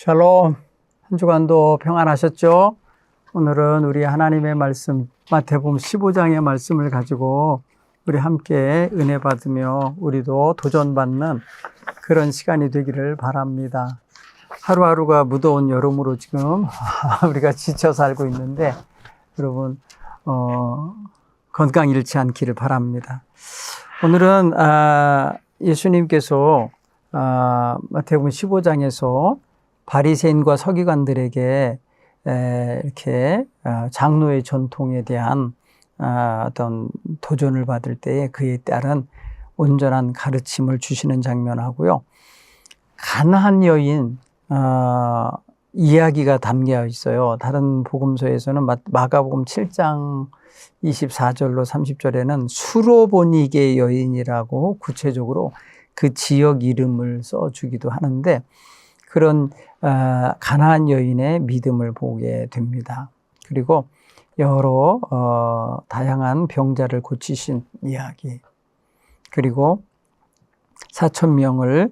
샬롬, 한 주간도 평안하셨죠? 오늘은 우리 하나님의 말씀, 마태복음 15장의 말씀을 가지고 우리 함께 은혜 받으며 우리도 도전받는 그런 시간이 되기를 바랍니다. 하루하루가 무더운 여름으로 지금 우리가 지쳐 살고 있는데 여러분 건강 잃지 않기를 바랍니다. 오늘은 예수님께서 마태복음 15장에서 바리새인과 서기관들에게 이렇게 장로의 전통에 대한 어떤 도전을 받을 때에 그에 따른 온전한 가르침을 주시는 장면하고요. 가나안 여인 이야기가 담겨 있어요. 다른 복음서에서는 마가복음 7장 24절로 30절에는 수로보니게 여인이라고 구체적으로 그 지역 이름을 써주기도 하는데 그런 가나안 여인의 믿음을 보게 됩니다. 그리고 여러 다양한 병자를 고치신 이야기, 그리고 4,000명을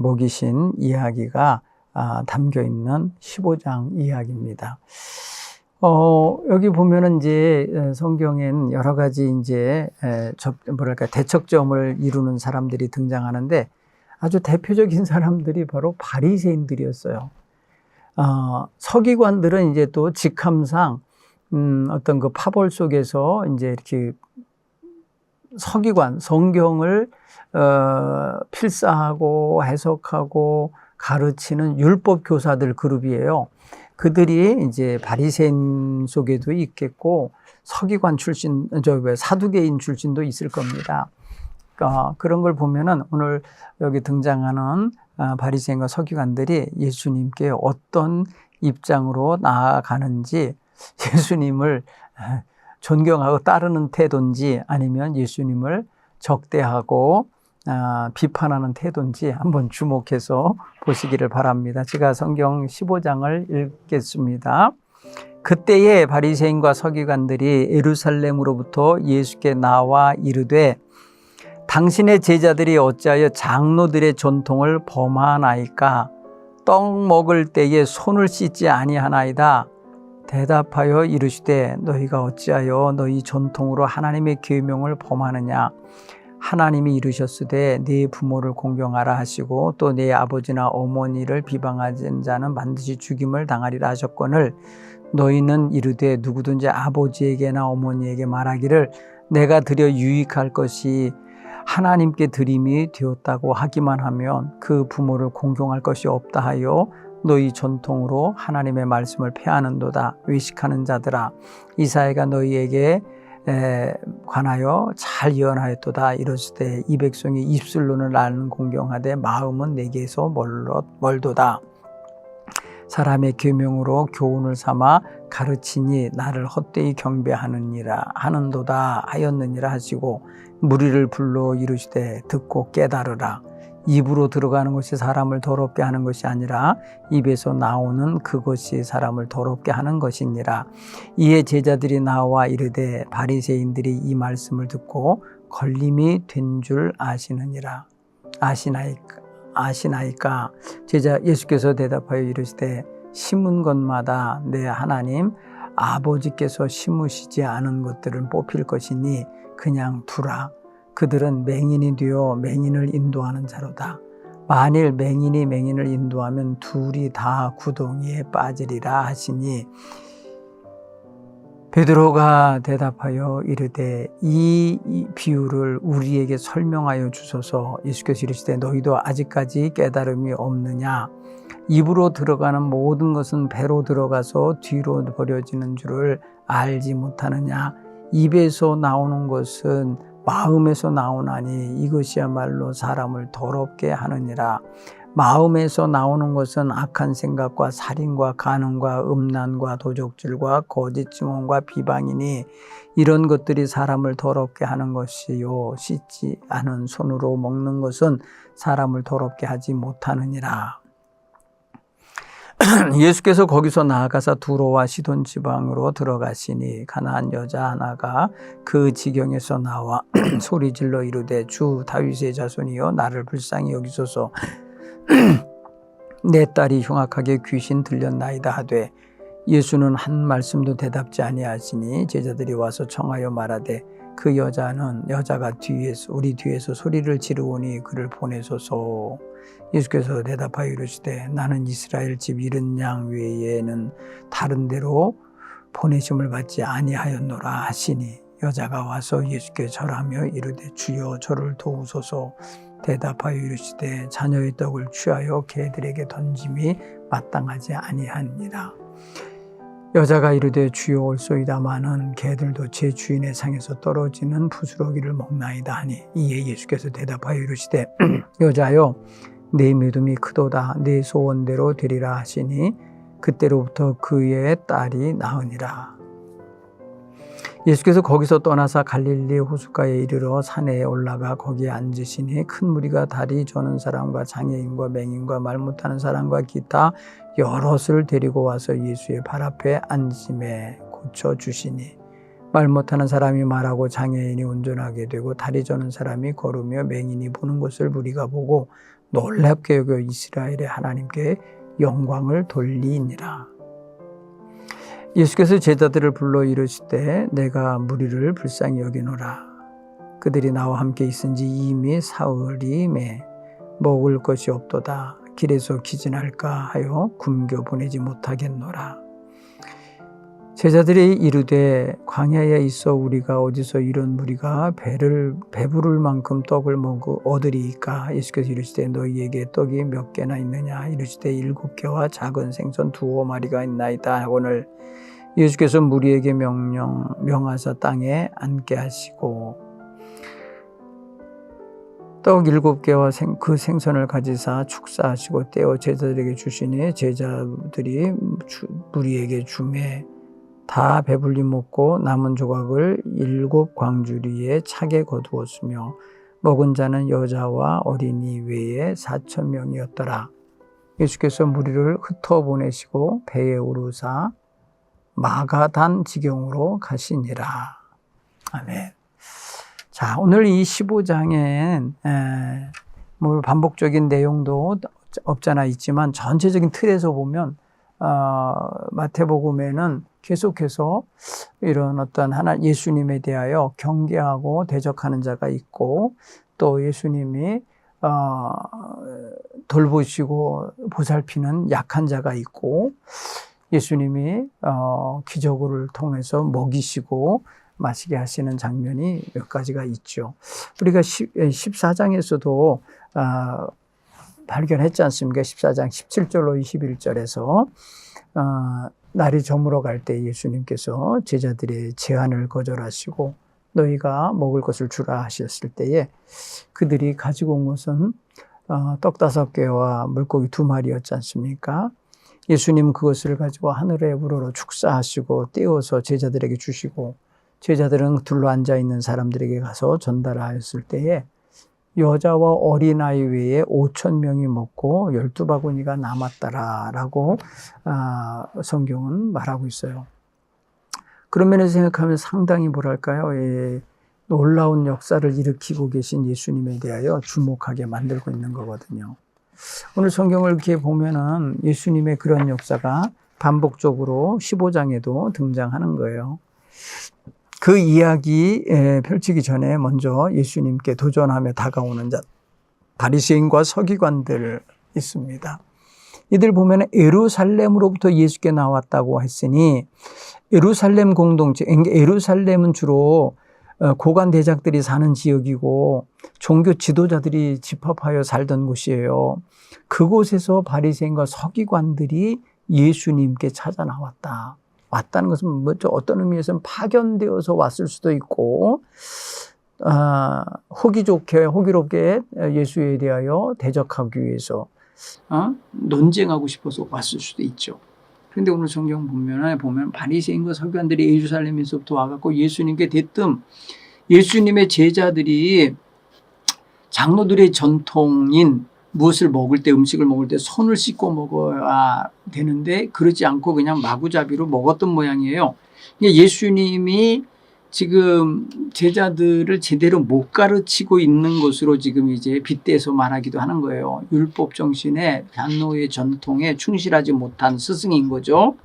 먹이신 이야기가 담겨 있는 15장 이야기입니다. 여기 보면은 이제 성경엔 여러 가지 이제 대척점을 이루는 사람들이 등장하는데 아주 대표적인 사람들이 바로 바리새인들이었어요. 서기관들은 이제 또 직함상 어떤 그 파벌 속에서 이제 이렇게 서기관, 성경을 필사하고 해석하고 가르치는 율법 교사들 그룹이에요. 그들이 이제 바리새인 속에도 있겠고 서기관 출신, 사두개인 출신도 있을 겁니다. 그런 걸 보면은 오늘 여기 등장하는 바리새인과 서기관들이 예수님께 어떤 입장으로 나아가는지, 예수님을 존경하고 따르는 태도인지 아니면 예수님을 적대하고 비판하는 태도인지 한번 주목해서 보시기를 바랍니다. 제가 성경 15장을 읽겠습니다. 그때에 바리새인과 서기관들이 예루살렘으로부터 예수께 나와 이르되 당신의 제자들이 어찌하여 장로들의 전통을 범하나이까? 떡 먹을 때에 손을 씻지 아니하나이다. 대답하여 이르시되 너희가 어찌하여 너희 전통으로 하나님의 계명을 범하느냐? 하나님이 이르셨으되 네 부모를 공경하라 하시고 또 네 아버지나 어머니를 비방하는 자는 반드시 죽임을 당하리라 하셨거늘 너희는 이르되 누구든지 아버지에게나 어머니에게 말하기를 내가 드려 유익할 것이 하나님께 드림이 되었다고 하기만 하면 그 부모를 공경할 것이 없다 하여 너희 전통으로 하나님의 말씀을 폐하는도다. 외식하는 자들아, 이사야가 너희에게 관하여 잘 예언하였도다. 이르시되 이 백성이 입술로는 나는 공경하되 마음은 내게서 멀도다. 사람의 계명으로 교훈을 삼아 가르치니 나를 헛되이 경배하느니라 하는도다 하였느니라 하시고 무리를 불러 이르시되 듣고 깨달으라. 입으로 들어가는 것이 사람을 더럽게 하는 것이 아니라 입에서 나오는 그것이 사람을 더럽게 하는 것이니라. 이에 제자들이 나와 이르되 바리새인들이 이 말씀을 듣고 걸림이 된 줄 아시느니라. 아시나이까? 제자 예수께서 대답하여 이르시되 심은 것마다 내 하나님 아버지께서 심으시지 않은 것들을 뽑힐 것이니 그냥 두라. 그들은 맹인이 되어 맹인을 인도하는 자로다. 만일 맹인이 맹인을 인도하면 둘이 다 구덩이에 빠지리라 하시니 베드로가 대답하여 이르되 이 비유를 우리에게 설명하여 주소서. 예수께서 이르시되 너희도 아직까지 깨달음이 없느냐? 입으로 들어가는 모든 것은 배로 들어가서 뒤로 버려지는 줄을 알지 못하느냐? 입에서 나오는 것은 마음에서 나오나니 이것이야말로 사람을 더럽게 하느니라. 마음에서 나오는 것은 악한 생각과 살인과 간음과 음란과 도적질과 거짓 증언과 비방이니 이런 것들이 사람을 더럽게 하는 것이요 씻지 않은 손으로 먹는 것은 사람을 더럽게 하지 못하느니라. 예수께서 거기서 나아가사 두로와 시돈 지방으로 들어가시니 가나안 여자 하나가 그 지경에서 나와 소리질러 이르되 주 다윗의 자손이여 나를 불쌍히 여기소서. 내 딸이 흉악하게 귀신 들렸나이다 하되 예수는 한 말씀도 대답지 아니하시니 제자들이 와서 청하여 말하되 그 여자가 우리 뒤에서 소리를 지르오니 그를 보내소서. 예수께서 대답하여 이르시되 나는 이스라엘 집 잃은 양 외에는 다른 데로 보내심을 받지 아니하였노라 하시니 여자가 와서 예수께 절하며 이르되 주여 저를 도우소서. 대답하여 이르시되 자녀의 떡을 취하여 개들에게 던짐이 마땅하지 아니하니라. 여자가 이르되 주여 올소이다마는 개들도 제 주인의 상에서 떨어지는 부스러기를 먹나이다 하니 이에 예수께서 대답하여 이르시되 여자여 내 믿음이 크도다 내 소원대로 되리라 하시니 그때로부터 그의 딸이 나으니라. 예수께서 거기서 떠나사 갈릴리 호숫가에 이르러 산에 올라가 거기에 앉으시니 큰 무리가 다리 저는 사람과 장애인과 맹인과 말 못하는 사람과 기타 여럿을 데리고 와서 예수의 발 앞에 앉음에 고쳐주시니 말 못하는 사람이 말하고 장애인이 운전하게 되고 다리 저는 사람이 걸으며 맹인이 보는 것을 무리가 보고 놀랍게 여겨 이스라엘의 하나님께 영광을 돌리니라. 예수께서 제자들을 불러 이르시되 내가 무리를 불쌍히 여기노라. 그들이 나와 함께 있은지 이미 사흘이매 먹을 것이 없도다. 길에서 기진할까 하여 굶겨 보내지 못하겠노라. 제자들이 이르되 광야에 있어 우리가 어디서 이런 무리가 배부를 만큼 떡을 얻으리이까. 예수께서 이르시되 너희에게 떡이 몇 개나 있느냐. 이르시되 7개와 작은 생선 2마리가 있나이다 하거늘 예수께서 무리에게 명하사 땅에 앉게 하시고 떡 7개와 그 생선을 가지사 축사하시고 떼어 제자들에게 주시니 제자들이 무리에게 주매 다 배불리 먹고 남은 조각을 7 광주리에 차게 거두었으며 먹은 자는 여자와 어린이 외에 4,000명이었더라. 예수께서 무리를 흩어보내시고 배에 오르사 마가단 지경으로 가시니라. 아멘. 자, 오늘 이 15장엔 뭐 반복적인 내용도 없잖아 있지만 전체적인 틀에서 보면 마태복음에는 계속해서 이런 어떤 예수님에 대하여 경계하고 대적하는 자가 있고 또 예수님이 돌보시고 보살피는 약한 자가 있고 예수님이 기적을 통해서 먹이시고 마시게 하시는 장면이 몇 가지가 있죠. 우리가 14장에서도 발견했지 않습니까? 14장 17절로 21절에서 날이 저물어 갈 때 예수님께서 제자들의 제안을 거절하시고 너희가 먹을 것을 주라 하셨을 때에 그들이 가지고 온 것은 떡 5개와 물고기 2마리였지 않습니까? 예수님 그것을 가지고 하늘에 우러러 축사하시고 떼어서 제자들에게 주시고 제자들은 둘러앉아 있는 사람들에게 가서 전달하였을 때에 여자와 어린아이 외에 5,000명이 먹고 12바구니가 남았다라고 성경은 말하고 있어요. 그런 면에서 생각하면 상당히 뭐랄까요? 놀라운 역사를 일으키고 계신 예수님에 대하여 주목하게 만들고 있는 거거든요. 오늘 성경을 이렇게 보면은 예수님의 그런 역사가 반복적으로 15장에도 등장하는 거예요. 그 이야기 펼치기 전에 먼저 예수님께 도전하며 다가오는 자 바리새인과 서기관들 있습니다. 이들 보면 예루살렘으로부터 예수께 나왔다고 했으니 예루살렘 공동체, 예루살렘은 주로 고관 대작들이 사는 지역이고 종교 지도자들이 집합하여 살던 곳이에요. 그곳에서 바리새인과 서기관들이 예수님께 찾아 나왔다. 왔다는 것은 어떤 의미에서는 파견되어서 왔을 수도 있고 호기롭게 예수에 대하여 대적하기 위해서 논쟁하고 싶어서 왔을 수도 있죠. 그런데 오늘 성경 보면 바리새인과 서기관들이 예루살렘에서부터 와갖고 예수님께 대뜸 예수님의 제자들이 장로들의 전통인 무엇을 먹을 때 음식을 먹을 때 손을 씻고 먹어야 되는데 그러지 않고 그냥 마구잡이로 먹었던 모양이에요. 예수님이 지금 제자들을 제대로 못 가르치고 있는 것으로 지금 이제 빗대서 말하기도 하는 거예요. 율법 정신에 장로의 전통에 충실하지 못한 스승인 거죠.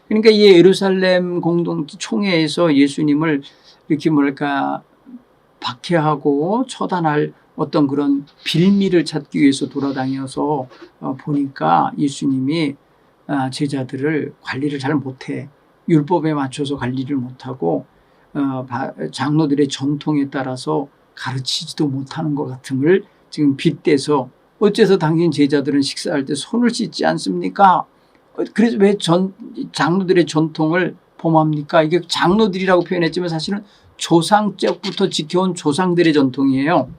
그러니까 이 예루살렘 공동체 총회에서 예수님을 이렇게 뭐랄까 박해하고 처단할 어떤 그런 빌미를 찾기 위해서 돌아다녀서 보니까 예수님이 제자들을 관리를 잘 못해. 율법에 맞춰서 관리를 못하고 장로들의 전통에 따라서 가르치지도 못하는 것 같음을 지금 빗대서 어째서 당신 제자들은 식사할 때 손을 씻지 않습니까? 그래서 왜 장로들의 전통을 범합니까? 이게 장로들이라고 표현했지만 사실은 조상적부터 지켜온 조상들의 전통이에요.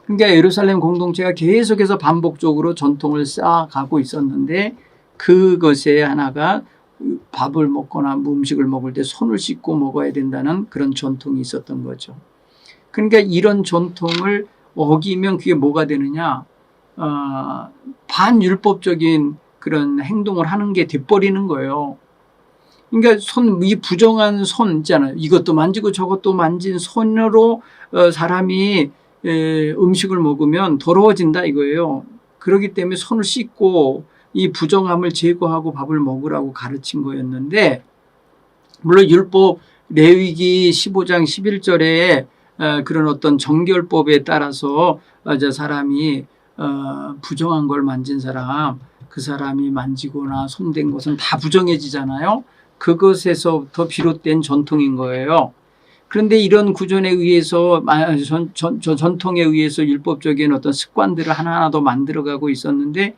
그러니까 예루살렘 공동체가 계속해서 반복적으로 전통을 쌓아가고 있었는데 그것의 하나가 밥을 먹거나 음식을 먹을 때 손을 씻고 먹어야 된다는 그런 전통이 있었던 거죠. 그러니까 이런 전통을 어기면 그게 뭐가 되느냐? 반율법적인 그런 행동을 하는 게 돼버리는 거예요. 그러니까 이 부정한 손 있잖아요. 이것도 만지고 저것도 만진 손으로 사람이 음식을 먹으면 더러워진다 이거예요. 그렇기 때문에 손을 씻고 이 부정함을 제거하고 밥을 먹으라고 가르친 거였는데, 물론 율법 레위기 15장 11절에 그런 어떤 정결법에 따라서 사람이 부정한 걸 만진 사람, 그 사람이 만지거나 손댄 것은 다 부정해지잖아요. 그것에서부터 비롯된 전통인 거예요. 그런데 이런 구조에 의해서 전통에 의해서 율법적인 어떤 습관들을 하나하나 더 만들어가고 있었는데,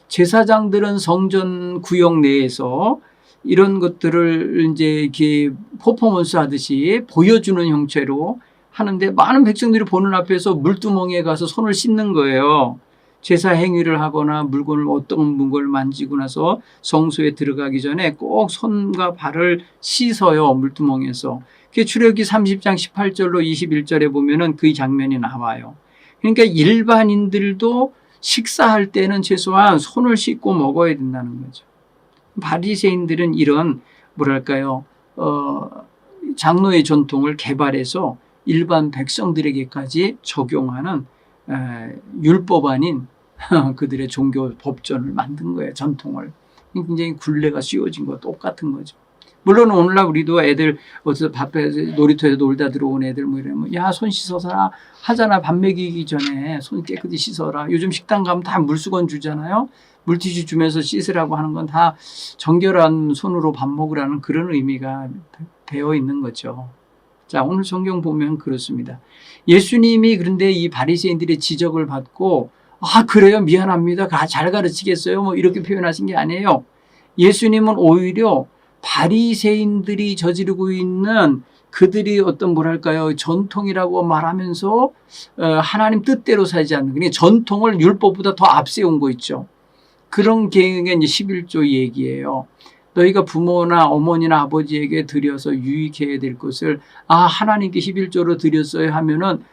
제사장들은 성전 구역 내에서 이런 것들을 이제 이렇게 퍼포먼스 하듯이 보여주는 형태로 하는데, 많은 백성들이 보는 앞에서 물두멍에 가서 손을 씻는 거예요. 제사 행위를 하거나 어떤 물건을 만지고 나서 성소에 들어가기 전에 꼭 손과 발을 씻어요, 물두멍에서. 그게 출애굽기 30장 18절로 21절에 보면은 그 장면이 나와요. 그러니까 일반인들도 식사할 때는 최소한 손을 씻고 먹어야 된다는 거죠. 바리새인들은 이런 뭐랄까요, 장로의 전통을 개발해서 일반 백성들에게까지 적용하는 율법 아닌 그들의 종교 법전을 만든 거예요. 전통을. 굉장히 굴레가 씌워진 거 똑같은 거죠. 물론 오늘날 우리도 애들 어디서 놀이터에서 놀다 들어온 애들 뭐 이러면 야, 손 씻어라 하잖아. 밥 먹이기 전에 손 깨끗이 씻어라. 요즘 식당 가면 다 물수건 주잖아요. 물티슈 주면서 씻으라고 하는 건 다 정결한 손으로 밥 먹으라는 그런 의미가 되어 있는 거죠. 자, 오늘 성경 보면 그렇습니다. 예수님이 그런데 이 바리새인들의 지적을 받고 그래요? 미안합니다. 잘 가르치겠어요? 뭐 이렇게 표현하신 게 아니에요. 예수님은 오히려 바리새인들이 저지르고 있는 그들이 어떤 뭐랄까요, 전통이라고 말하면서 하나님 뜻대로 살지 않는, 그러니까 전통을 율법보다 더 앞세운 거 있죠. 그런 계획이 이제 11조 얘기예요. 너희가 부모나 어머니나 아버지에게 드려서 유익해야 될 것을 하나님께 11조로 드렸어요 하면은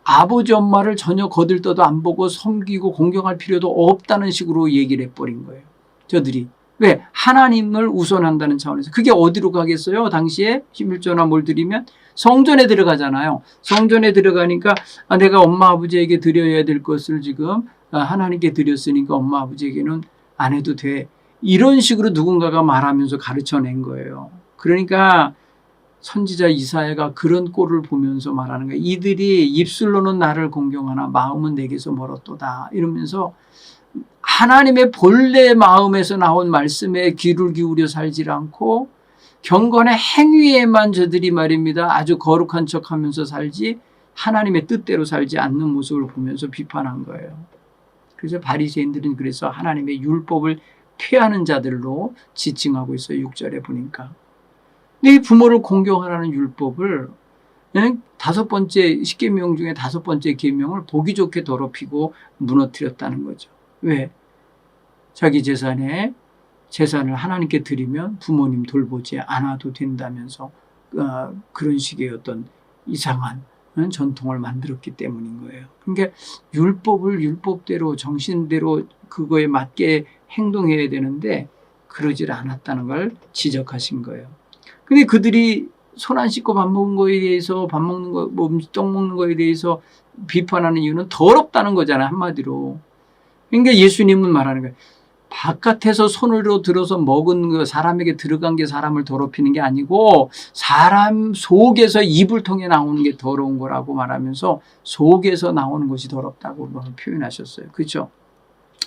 아버지 엄마를 전혀 거들떠도 안 보고 섬기고 공경할 필요도 없다는 식으로 얘기를 해버린 거예요. 저들이. 왜? 하나님을 우선한다는 차원에서. 그게 어디로 가겠어요? 당시에 11조나 뭘 드리면 성전에 들어가잖아요. 성전에 들어가니까 내가 엄마 아버지에게 드려야 될 것을 지금 하나님께 드렸으니까 엄마 아버지에게는 안 해도 돼. 이런 식으로 누군가가 말하면서 가르쳐낸 거예요. 그러니까 선지자 이사야가 그런 꼴을 보면서 말하는 거예요. 이들이 입술로는 나를 공경하나 마음은 내게서 멀었도다. 이러면서 하나님의 본래 마음에서 나온 말씀에 귀를 기울여 살지 않고 경건의 행위에만 저들이 말입니다. 아주 거룩한 척하면서 살지 하나님의 뜻대로 살지 않는 모습을 보면서 비판한 거예요. 그래서 바리새인들은 그래서 하나님의 율법을 폐하는 자들로 지칭하고 있어요. 6절에 보니까. 근데 이 부모를 공경하라는 율법을 5번째 10계명 중에 5번째 계명을 보기 좋게 더럽히고 무너뜨렸다는 거죠. 왜? 자기 재산을 하나님께 드리면 부모님 돌보지 않아도 된다면서 그런 식의 어떤 이상한 전통을 만들었기 때문인 거예요. 그러니까 율법을 율법대로 정신대로 그거에 맞게 행동해야 되는데 그러질 않았다는 걸 지적하신 거예요. 근데 그들이 손 안 씻고 밥 먹은 거에 대해서 밥 먹는 거, 떡 먹는 거에 대해서 비판하는 이유는 더럽다는 거잖아요. 한마디로. 그러니까 예수님은 말하는 거예요. 바깥에서 손으로 들어서 먹은 거 사람에게 들어간 게 사람을 더럽히는 게 아니고 사람 속에서 입을 통해 나오는 게 더러운 거라고 말하면서 속에서 나오는 것이 더럽다고 표현하셨어요. 그렇죠?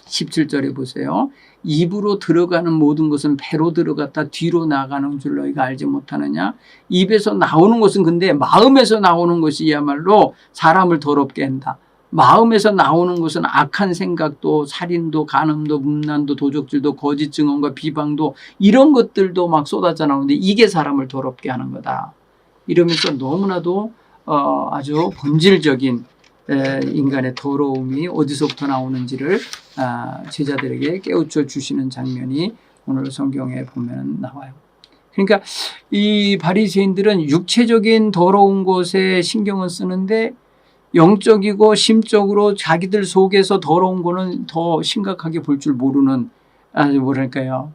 17절에 보세요. 입으로 들어가는 모든 것은 배로 들어갔다 뒤로 나가는 줄 너희가 알지 못하느냐. 입에서 나오는 것은 근데 마음에서 나오는 것이야말로 사람을 더럽게 한다. 마음에서 나오는 것은 악한 생각도 살인도 간음도 음란도 도적질도 거짓 증언과 비방도 이런 것들도 막 쏟아져 나오는데 이게 사람을 더럽게 하는 거다. 이러면서 너무나도 아주 본질적인 인간의 더러움이 어디서부터 나오는지를 제자들에게 깨우쳐 주시는 장면이 오늘 성경에 보면 나와요. 그러니까 이 바리새인들은 육체적인 더러운 것에 신경을 쓰는데 영적이고 심적으로 자기들 속에서 더러운 거는 더 심각하게 볼 줄 모르는 아주 뭐랄까요,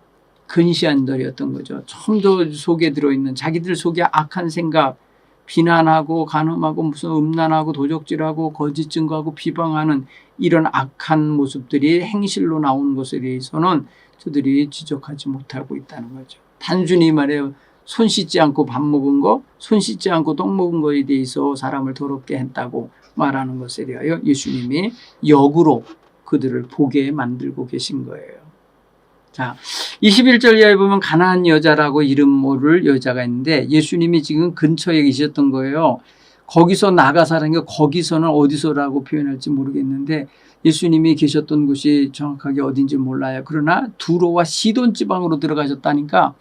근시안들이었던 거죠. 좀 더 속에 들어있는 자기들 속에 악한 생각, 비난하고 간음하고 무슨 음란하고 도적질하고 거짓 증거하고 비방하는 이런 악한 모습들이 행실로 나오는 것에 대해서는 저들이 지적하지 못하고 있다는 거죠. 단순히 말해요. 손 씻지 않고 밥 먹은 거, 손 씻지 않고 떡 먹은 거에 대해서 사람을 더럽게 했다고 말하는 것에 대하여 예수님이 역으로 그들을 보게 만들고 계신 거예요. 자, 21절 이하에 보면 가나안 여자라고 이름 모를 여자가 있는데 예수님이 지금 근처에 계셨던 거예요. 거기서 나가사라는 게 거기서는 어디서라고 표현할지 모르겠는데 예수님이 계셨던 곳이 정확하게 어딘지 몰라요. 그러나 두로와 시돈 지방으로 들어가셨다니까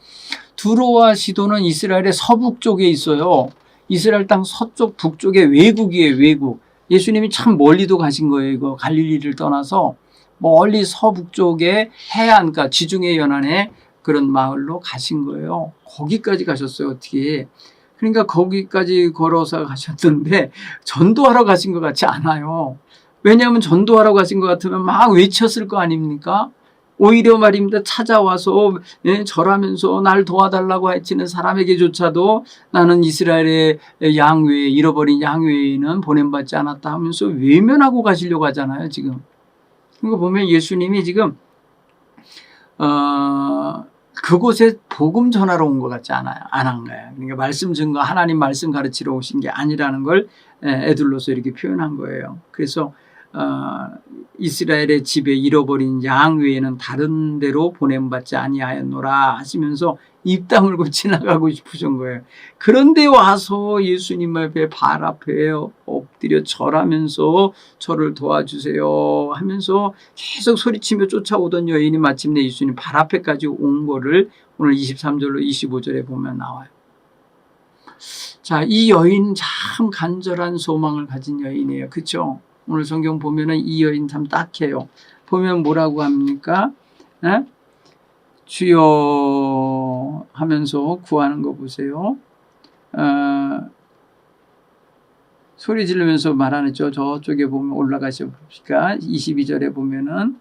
두로와 시돈은 이스라엘의 서북 쪽에 있어요. 이스라엘 땅 서쪽 북쪽의 외국이에요. 외국. 예수님이 참 멀리도 가신 거예요. 이거 갈릴리를 떠나서 멀리 서북쪽의 해안, 그러니까 지중해 연안의 그런 마을로 가신 거예요. 거기까지 가셨어요. 어떻게. 그러니까 거기까지 걸어서 가셨는데 전도하러 가신 것 같지 않아요. 왜냐하면 전도하러 가신 것 같으면 막 외쳤을 거 아닙니까? 오히려 말입니다. 찾아와서 절하면서 날 도와달라고 해치는 사람에게조차도 나는 이스라엘의 양 외에 잃어버린 양 외에는 보냄받지 않았다 하면서 외면하고 가시려고 하잖아요. 지금. 이거 보면 예수님이 지금 그곳에 복음 전하러 온 것 같지 않아요. 안 한 거예요. 그러니까 말씀 증거, 하나님 말씀 가르치러 오신 게 아니라는 걸 애들로서 이렇게 표현한 거예요. 그래서 이스라엘의 집에 잃어버린 양 외에는 다른 데로 보냄받지 아니하였노라 하시면서 입 다물고 지나가고 싶으신 거예요. 그런데 와서 예수님 앞에 발 앞에 엎드려 절하면서 저를 도와주세요 하면서 계속 소리치며 쫓아오던 여인이 마침내 예수님 발 앞에까지 온 거를 오늘 23절로 25절에 보면 나와요. 자, 이 여인 참 간절한 소망을 가진 여인이에요. 그렇죠? 오늘 성경 보면은 이 여인 참 딱해요. 보면 뭐라고 합니까? 주여 하면서 구하는 거 보세요. 소리 지르면서 말하죠. 저쪽에 보면 올라가셔 봅시다. 22절에 보면은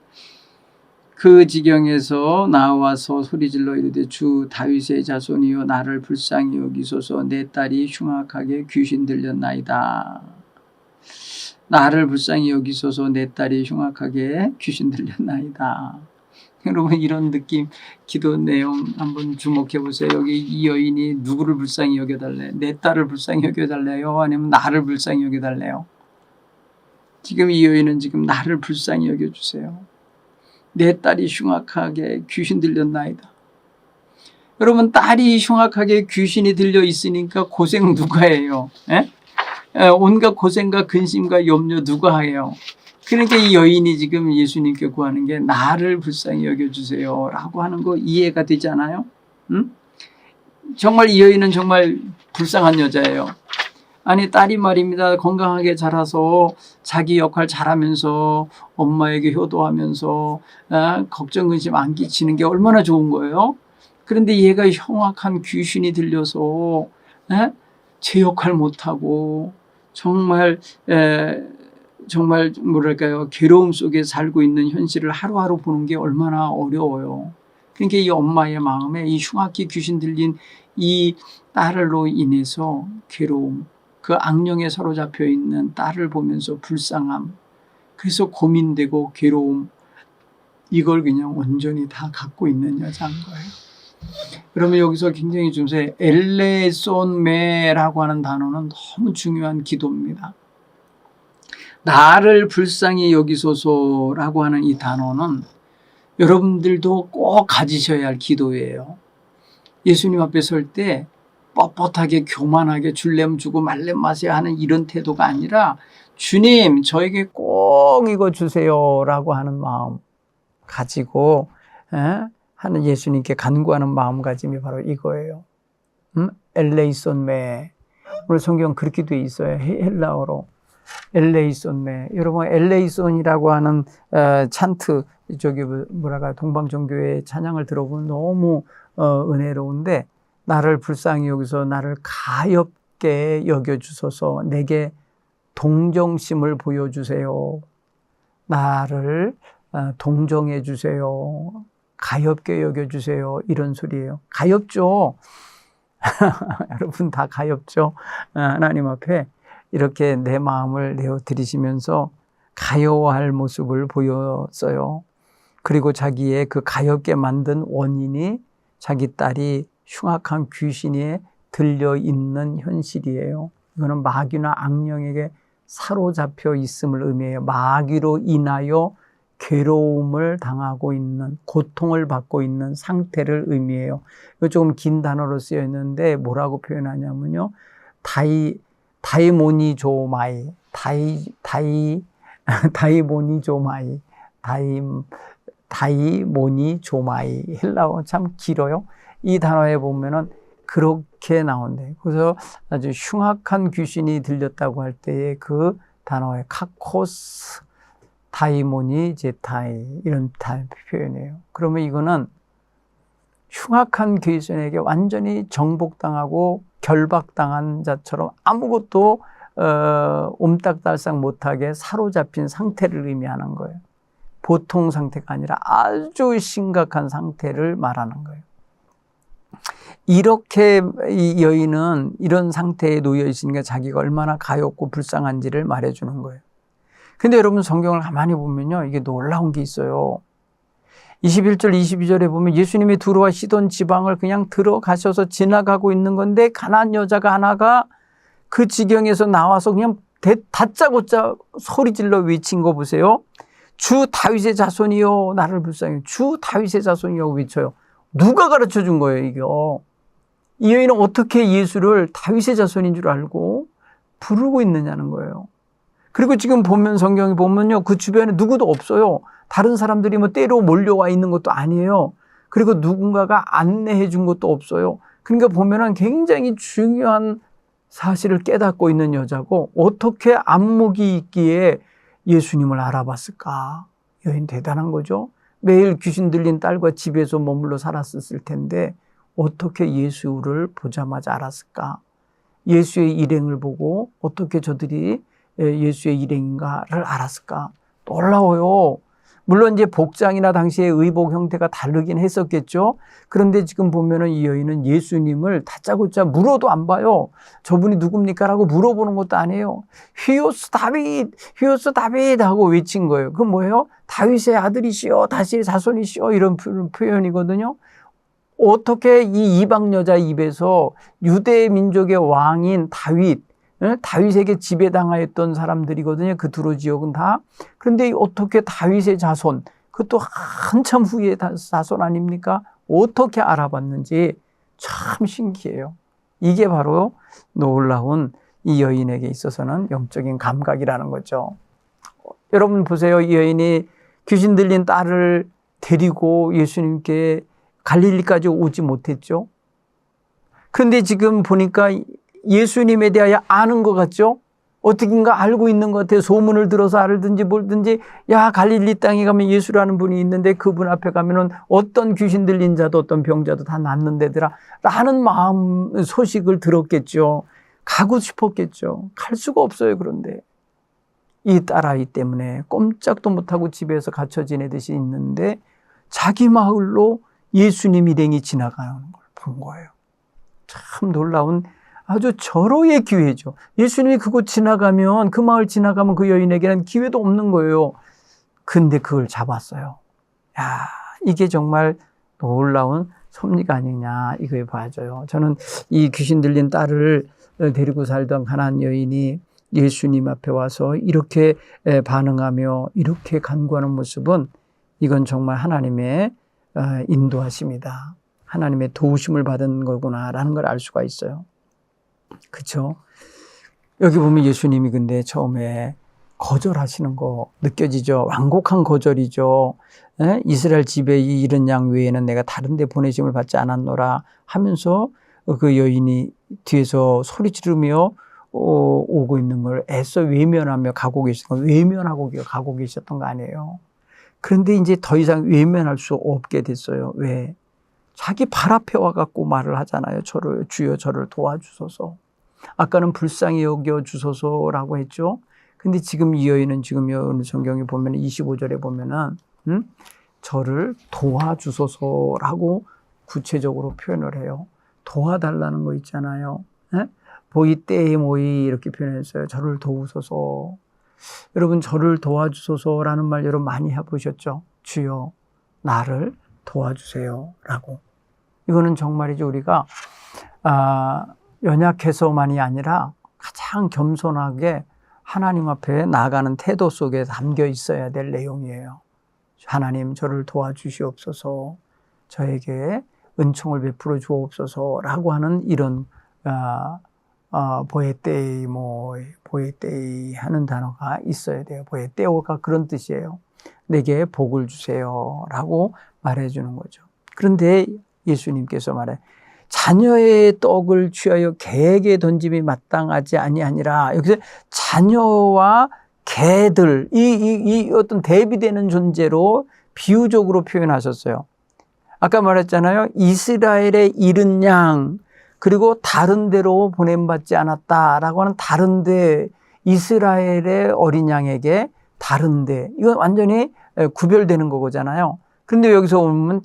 그 지경에서 나와서 소리질러 이르되 주 다윗의 자손이여 나를 불쌍히 여기소서 내 딸이 흉악하게 귀신 들렸나이다. 나를 불쌍히 여기소서 내 딸이 흉악하게 귀신 들렸나이다. 여러분 이런 느낌 기도 내용 한번 주목해 보세요. 여기 이 여인이 누구를 불쌍히 여겨달래? 내 딸을 불쌍히 여겨달래요? 아니면 나를 불쌍히 여겨달래요? 지금 이 여인은 지금 나를 불쌍히 여겨주세요. 내 딸이 흉악하게 귀신 들렸나이다. 여러분 딸이 흉악하게 귀신이 들려 있으니까 고생 누가 해요? 온갖 고생과 근심과 염려 누가 해요? 그러니까 이 여인이 지금 예수님께 구하는 게 나를 불쌍히 여겨주세요 라고 하는 거 이해가 되잖아요. 응? 정말 이 여인은 정말 불쌍한 여자예요. 아니 딸이 말입니다. 건강하게 자라서 자기 역할 잘하면서 엄마에게 효도하면서 걱정 근심 안 끼치는 게 얼마나 좋은 거예요. 그런데 얘가 흉악한 귀신이 들려서 제 역할 못하고 정말 뭐랄까요, 괴로움 속에 살고 있는 현실을 하루하루 보는 게 얼마나 어려워요. 그러니까 이 엄마의 마음에 이 흉악히 귀신 들린 이 딸로 인해서 괴로움, 그 악령에 사로잡혀 있는 딸을 보면서 불쌍함, 그래서 고민되고 괴로움, 이걸 그냥 온전히 다 갖고 있는 여자인 거예요. 그러면 여기서 굉장히 중요해요. 엘레손메라고 하는 단어는 너무 중요한 기도입니다. 나를 불쌍히 여기소서라고 하는 이 단어는 여러분들도 꼭 가지셔야 할 기도예요. 예수님 앞에 설 때 뻣뻣하게 교만하게 줄렘 주고 말렘 마세요 하는 이런 태도가 아니라 주님 저에게 꼭 이거 주세요라고 하는 마음 가지고 하는 예수님께 간구하는 마음가짐이 바로 이거예요. 엘레이손메. 오늘 성경 그렇게 돼 있어요. 헬라어로. 엘레이손메. 여러분 엘레이손이라고 하는 찬트 저기 뭐랄까 동방종교의 찬양을 들어보면 너무 은혜로운데 나를 불쌍히 여기서 나를 가엾게 여겨주소서 내게 동정심을 보여주세요. 나를 동정해 주세요. 가엾게 여겨주세요. 이런 소리예요. 가엾죠. 여러분 다 가엾죠. 하나님 앞에 이렇게 내 마음을 내어드리시면서 가여워할 모습을 보였어요. 그리고 자기의 그 가엾게 만든 원인이 자기 딸이 흉악한 귀신에 들려 있는 현실이에요. 이거는 마귀나 악령에게 사로잡혀 있음을 의미해요. 마귀로 인하여 괴로움을 당하고 있는, 고통을 받고 있는 상태를 의미해요. 이거 조금 긴 단어로 쓰여 있는데 뭐라고 표현하냐면요. 다이모니조마이, 다이모니조마이, 다이모니조마이. 헬라어 참 길어요. 이 단어에 보면은 그렇게 나온대요. 그래서 아주 흉악한 귀신이 들렸다고 할 때의 그 단어의 카코스, 다이모니, 제타이 이런 표현이에요. 그러면 이거는 흉악한 귀신에게 완전히 정복당하고 결박당한 자처럼 아무것도 옴딱달싹 못하게 사로잡힌 상태를 의미하는 거예요. 보통 상태가 아니라 아주 심각한 상태를 말하는 거예요. 이렇게 이 여인은 이런 상태에 놓여 있으니까 자기가 얼마나 가엾고 불쌍한지를 말해주는 거예요. 근데 여러분 성경을 가만히 보면요. 이게 놀라운 게 있어요. 21절, 22절에 보면 예수님이 두로와 시돈 지방을 그냥 들어가셔서 지나가고 있는 건데 가난한 여자가 하나가 그 지경에서 나와서 그냥 다짜고짜 소리질러 외친 거 보세요. 주 다윗의 자손이여 나를 불쌍히 주 다윗의 자손이여 외쳐요. 누가 가르쳐 준 거예요, 이거. 이 여인은 어떻게 예수를 다윗의 자손인 줄 알고 부르고 있느냐는 거예요. 그리고 지금 보면 성경에 보면요. 그 주변에 누구도 없어요. 다른 사람들이 뭐 때로 몰려와 있는 것도 아니에요. 그리고 누군가가 안내해 준 것도 없어요. 그러니까 보면은 굉장히 중요한 사실을 깨닫고 있는 여자고 어떻게 안목이 있기에 예수님을 알아봤을까? 여인 대단한 거죠. 매일 귀신 들린 딸과 집에서 머물러 살았을 텐데 어떻게 예수를 보자마자 알았을까? 예수의 일행을 보고 어떻게 저들이 예수의 일행인가를 알았을까? 놀라워요. 물론 이제 복장이나 당시의 의복 형태가 다르긴 했었겠죠. 그런데 지금 보면은 이 여인은 예수님을 다짜고짜 물어도 안 봐요. 저분이 누굽니까? 라고 물어보는 것도 아니에요. 휘오스 다윗, 휘오스 다윗 하고 외친 거예요. 그건 뭐예요? 다윗의 아들이시여, 다윗의 자손이시여 이런 표현이거든요. 어떻게 이 이방 여자 입에서 유대 민족의 왕인 다윗에게 지배당하였던 사람들이거든요. 그 두로 지역은 다. 그런데 어떻게 다윗의 자손, 그것도 한참 후의 자손 아닙니까? 어떻게 알아봤는지 참 신기해요. 이게 바로 놀라운 이 여인에게 있어서는 영적인 감각이라는 거죠. 여러분 보세요. 이 여인이 귀신 들린 딸을 데리고 예수님께 갈릴리까지 오지 못했죠. 그런데 지금 보니까 예수님에 대하여 아는 것 같죠? 어떻게인가 알고 있는 것 같아요. 소문을 들어서 알든지 뭘든지 야 갈릴리 땅에 가면 예수라는 분이 있는데 그분 앞에 가면은 어떤 귀신 들린 자도 어떤 병자도 다 낫는데더라 라는 마음 소식을 들었겠죠. 가고 싶었겠죠. 갈 수가 없어요. 그런데 이 딸아이 때문에 꼼짝도 못하고 집에서 갇혀 지내듯이 있는데 자기 마을로 예수님 일행이 지나가는 걸 본 거예요. 참 놀라운 아주 절호의 기회죠. 예수님이 그곳 지나가면, 그 마을 지나가면 그 여인에게는 기회도 없는 거예요. 근데 그걸 잡았어요. 야, 이게 정말 놀라운 섭리가 아니냐, 이거에 봐져요. 저는 이 귀신 들린 딸을 데리고 살던 가난한 여인이 예수님 앞에 와서 이렇게 반응하며 이렇게 간구하는 모습은 이건 정말 하나님의 인도하심이다. 하나님의 도우심을 받은 거구나라는 걸 알 수가 있어요. 그렇죠? 여기 보면 예수님이 근데 처음에 거절하시는 거 느껴지죠? 완곡한 거절이죠. 이스라엘 집에 이 이른 양 외에는 내가 다른 데 보내심을 받지 않았노라 하면서 그 여인이 뒤에서 소리 지르며 오고 있는 걸 애써 외면하며 가고 계셨던 거, 외면하고 가고 계셨던 거 아니에요. 그런데 이제 더 이상 외면할 수 없게 됐어요. 왜? 자기 발 앞에 와갖고 말을 하잖아요. 주여 저를 도와주소서. 아까는 불쌍히 여겨주소서라고 했죠. 근데 지금 이 여인은 지금 오늘 성경에 보면 25절에 보면은 저를 도와주소서라고 구체적으로 표현을 해요. 도와달라는 거 있잖아요. 보이떼에 모이 이렇게 표현했어요. 저를 도우소서. 여러분 저를 도와주소서라는 말 여러분 많이 해보셨죠? 주여 나를 도와주세요 라고. 이거는 정말이죠. 우리가 연약해서만이 아니라 가장 겸손하게 하나님 앞에 나아가는 태도 속에 담겨 있어야 될 내용이에요. 하나님 저를 도와주시옵소서, 저에게 은총을 베풀어 주옵소서라고 하는 이런 보에떼이 보에떼이 하는 단어가 있어야 돼요. 보에떼오가 그런 뜻이에요. 내게 복을 주세요 라고 말해주는 거죠. 그런데 예수님께서 말해 자녀의 떡을 취하여 개에게 던짐이 마땅하지 아니하니라. 여기서 자녀와 개들, 이 어떤 대비되는 존재로 비유적으로 표현하셨어요. 아까 말했잖아요. 이스라엘의 잃은 양, 그리고 다른 데로 보냄받지 않았다라고 하는 다른데, 이스라엘의 어린 양에게 다른데, 이건 완전히 구별되는 거잖아요. 그런데 여기서 보면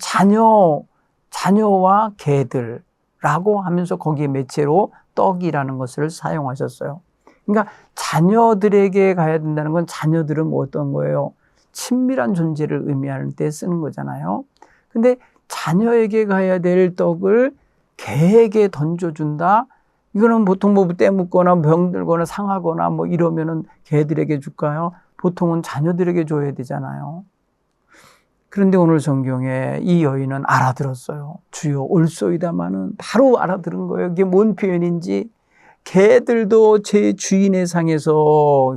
자녀와 개들라고 하면서 거기에 매체로 떡이라는 것을 사용하셨어요. 그러니까 자녀들에게 가야 된다는 건 자녀들은 뭐 어떤 거예요? 친밀한 존재를 의미하는 때 쓰는 거잖아요. 근데 자녀에게 가야 될 떡을 개에게 던져준다? 이거는 보통 뭐 떼묻거나 병들거나 상하거나 뭐 이러면은 개들에게 줄까요? 보통은 자녀들에게 줘야 되잖아요. 그런데 오늘 성경에 이 여인은 알아들었어요. 주여 올소이다마는 바로 알아들은 거예요. 이게 뭔 표현인지. 개들도 제 주인의 상에서,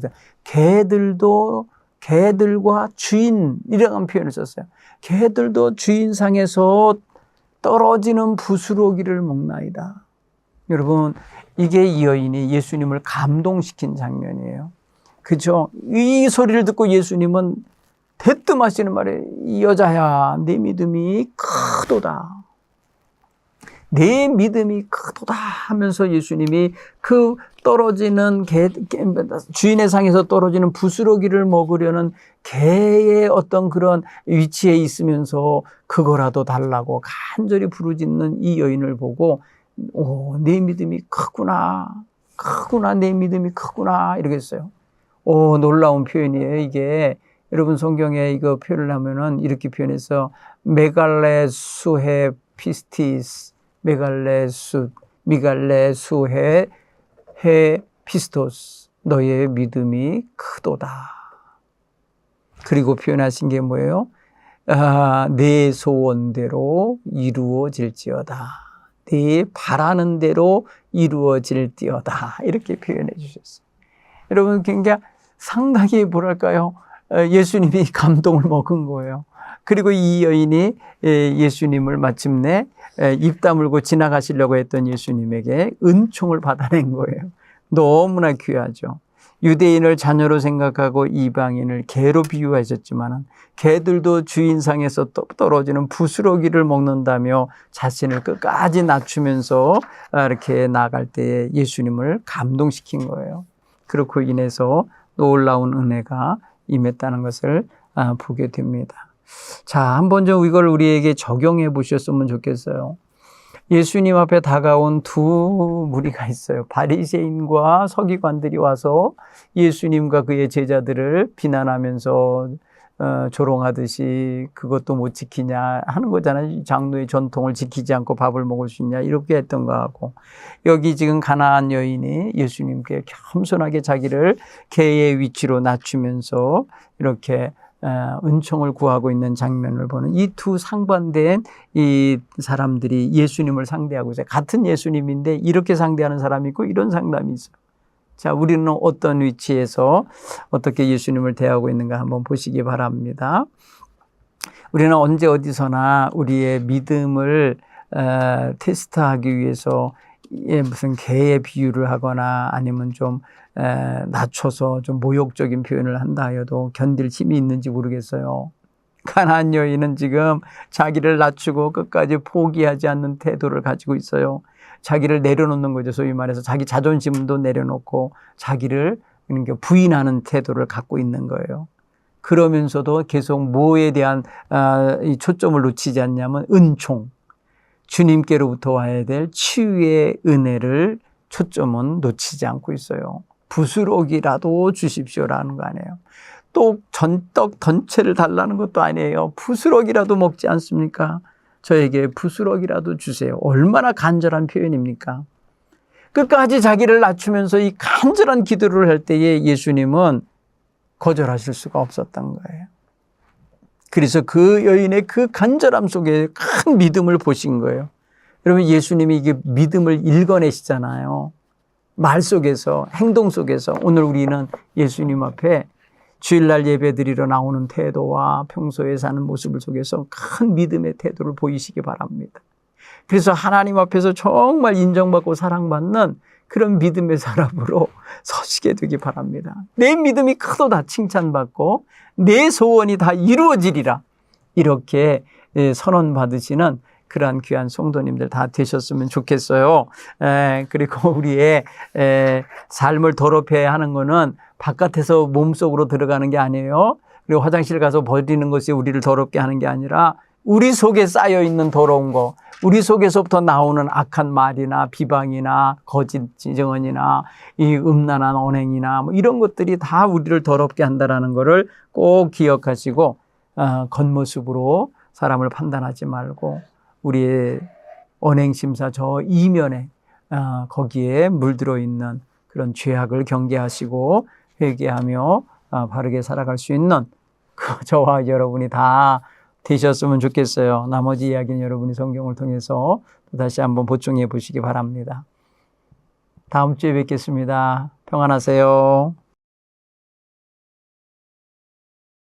개들과 주인이라는 표현을 썼어요. 개들도 주인 상에서 떨어지는 부스러기를 먹나이다. 여러분, 이게 이 여인이 예수님을 감동시킨 장면이에요. 그죠? 이 소리를 듣고 예수님은 대뜸 하시는 말에 이 여자야, 내 믿음이 크도다. 내 믿음이 크도다 하면서 예수님이 그 떨어지는 주인의 상에서 떨어지는 부스러기를 먹으려는 개의 어떤 그런 위치에 있으면서 그거라도 달라고 간절히 부르짖는 이 여인을 보고 내 믿음이 크구나, 내 믿음이 크구나 이렇게 했어요. 놀라운 표현이에요. 이게 여러분 성경에 이거 표현을 하면은 이렇게 표현해서 메갈레수헤 피스티스, 미갈레수헤 피스토스, 너의 믿음이 크도다. 그리고 표현하신 게 뭐예요? 내 소원대로 이루어질지어다. 내 바라는 대로 이루어질지어다. 이렇게 표현해 주셨어요. 여러분 굉장히 상당히 뭐랄까요? 예수님이 감동을 먹은 거예요. 그리고 이 여인이 예수님을 마침내 입 다물고 지나가시려고 했던 예수님에게 은총을 받아낸 거예요. 너무나 귀하죠. 유대인을 자녀로 생각하고 이방인을 개로 비유하셨지만 개들도 주인상에서 떨어지는 부스러기를 먹는다며 자신을 끝까지 낮추면서 이렇게 나아갈 때에 예수님을 감동시킨 거예요. 그렇고 인해서 놀라운 은혜가 임했다는 것을 보게 됩니다. 자, 한번 좀 이걸 우리에게 적용해 보셨으면 좋겠어요. 예수님 앞에 다가온 두 무리가 있어요. 바리새인과 서기관들이 와서 예수님과 그의 제자들을 비난하면서 조롱하듯이 그것도 못 지키냐 하는 거잖아요. 장로의 전통을 지키지 않고 밥을 먹을 수 있냐 이렇게 했던 거하고, 여기 지금 가나안 여인이 예수님께 겸손하게 자기를 개의 위치로 낮추면서 이렇게 은총을 구하고 있는 장면을 보는 이 두 상반된 이 사람들이 예수님을 상대하고 있어요. 같은 예수님인데 이렇게 상대하는 사람이 있고 이런 상담이 있어요. 자, 우리는 어떤 위치에서 어떻게 예수님을 대하고 있는가 한번 보시기 바랍니다. 우리는 언제 어디서나 우리의 믿음을 테스트하기 위해서 무슨 개의 비유를 하거나 아니면 좀 낮춰서 좀 모욕적인 표현을 한다 하여도 견딜 힘이 있는지 모르겠어요. 가나안 여인은 지금 자기를 낮추고 끝까지 포기하지 않는 태도를 가지고 있어요. 자기를 내려놓는 거죠. 소위 말해서 자기 자존심도 내려놓고 자기를 부인하는 태도를 갖고 있는 거예요. 그러면서도 계속 뭐에 대한 이 초점을 놓치지 않냐면 은총, 주님께로부터 와야 될 치유의 은혜를 초점은 놓치지 않고 있어요. 부스럭이라도 주십시오라는 거 아니에요. 또 전떡 전체를 달라는 것도 아니에요. 부스럭이라도 먹지 않습니까? 저에게 부스럭이라도 주세요. 얼마나 간절한 표현입니까? 끝까지 자기를 낮추면서 이 간절한 기도를 할 때에 예수님은 거절하실 수가 없었던 거예요. 그래서 그 여인의 그 간절함 속에 큰 믿음을 보신 거예요. 여러분, 예수님이 이게 믿음을 읽어내시잖아요. 말 속에서, 행동 속에서. 오늘 우리는 예수님 앞에 주일날 예배드리러 나오는 태도와 평소에 사는 모습을 속에서 큰 믿음의 태도를 보이시기 바랍니다. 그래서 하나님 앞에서 정말 인정받고 사랑받는 그런 믿음의 사람으로 서시게 되기 바랍니다. 내 믿음이 크도다 칭찬받고 내 소원이 다 이루어지리라, 이렇게 선언받으시는 그러한 귀한 성도님들 다 되셨으면 좋겠어요. 그리고 우리의 삶을 더럽혀야 하는 거는 바깥에서 몸속으로 들어가는 게 아니에요. 그리고 화장실 가서 버리는 것이 우리를 더럽게 하는 게 아니라 우리 속에 쌓여있는 더러운 거, 우리 속에서부터 나오는 악한 말이나 비방이나 거짓 증언이나 이 음란한 언행이나 뭐 이런 것들이 다 우리를 더럽게 한다는 것을 꼭 기억하시고 겉모습으로 사람을 판단하지 말고 우리의 언행심사 저 이면에 거기에 물들어 있는 그런 죄악을 경계하시고 회개하며 바르게 살아갈 수 있는 저와 여러분이 다 되셨으면 좋겠어요. 나머지 이야기는 여러분이 성경을 통해서 또 다시 한번 보충해 보시기 바랍니다. 다음 주에 뵙겠습니다. 평안하세요.